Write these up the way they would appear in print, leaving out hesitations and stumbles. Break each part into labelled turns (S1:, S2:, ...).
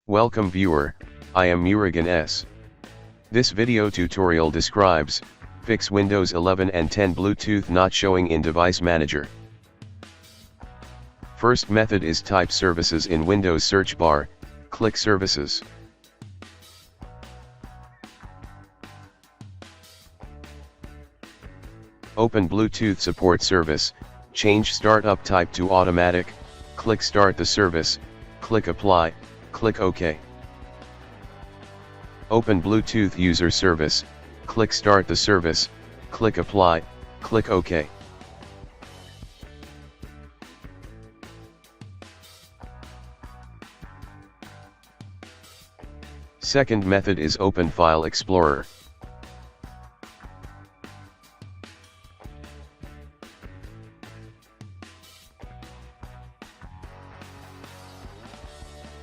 S1: Welcome viewer, I am Murugan S. This video tutorial describes, fix Windows 11 and 10 Bluetooth not showing in Device Manager. First method is type Services in Windows search bar, click Services. Open Bluetooth Support Service, change Startup type to Automatic, click Start the service, click Apply, click OK. Open Bluetooth User Service, click Start the service, click Apply, click OK. Second method is Open File Explorer.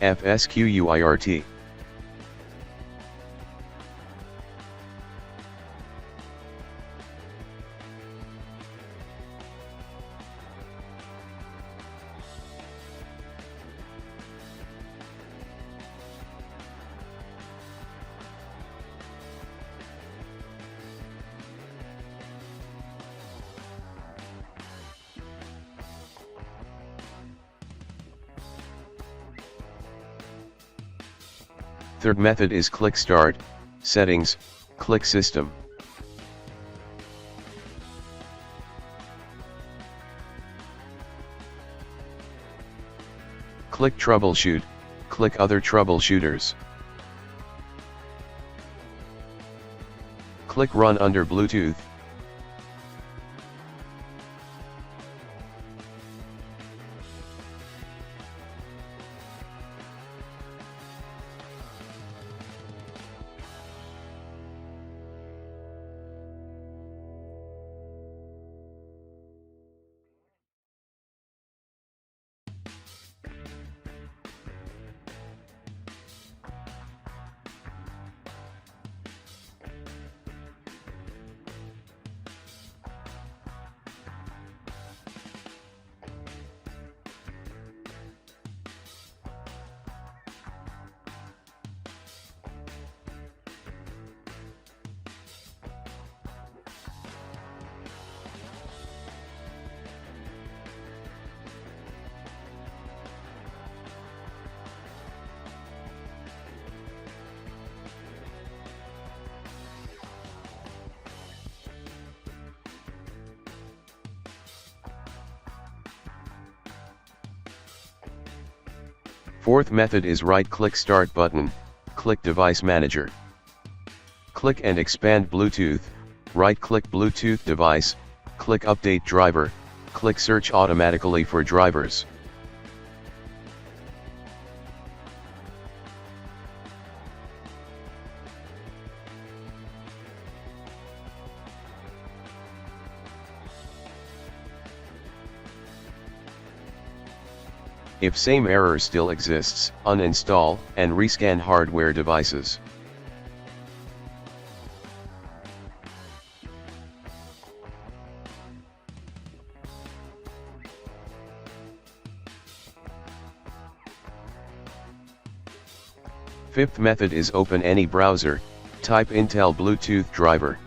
S1: FSQUIRT. Third method is click Start, Settings, click System. Click Troubleshoot, click Other Troubleshooters. Click Run under Bluetooth. Fourth method is right-click Start button, click Device Manager. Click and expand Bluetooth, right-click Bluetooth device, click Update Driver, click Search automatically for drivers. If same error still exists, uninstall and rescan hardware devices. Fifth method is open any browser, type Intel Bluetooth driver.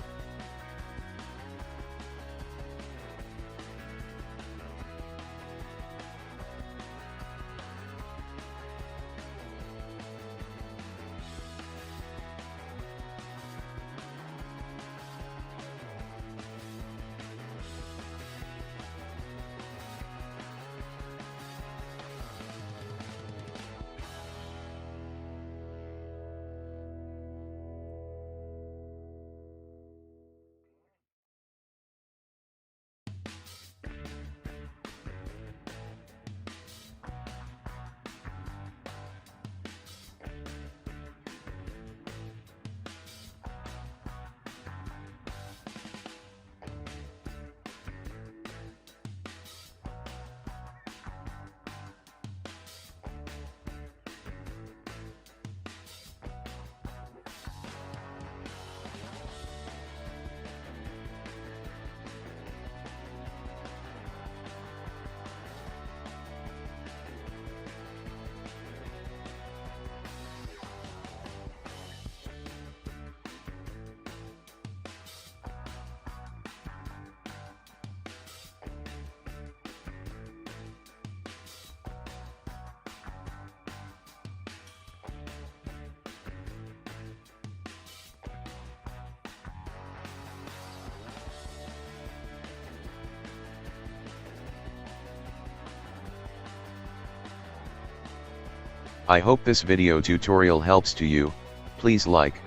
S1: I hope this video tutorial helps to you. Please like,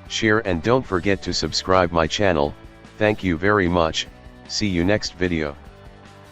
S1: share and don't forget to subscribe my channel. Thank you very much. See you next video.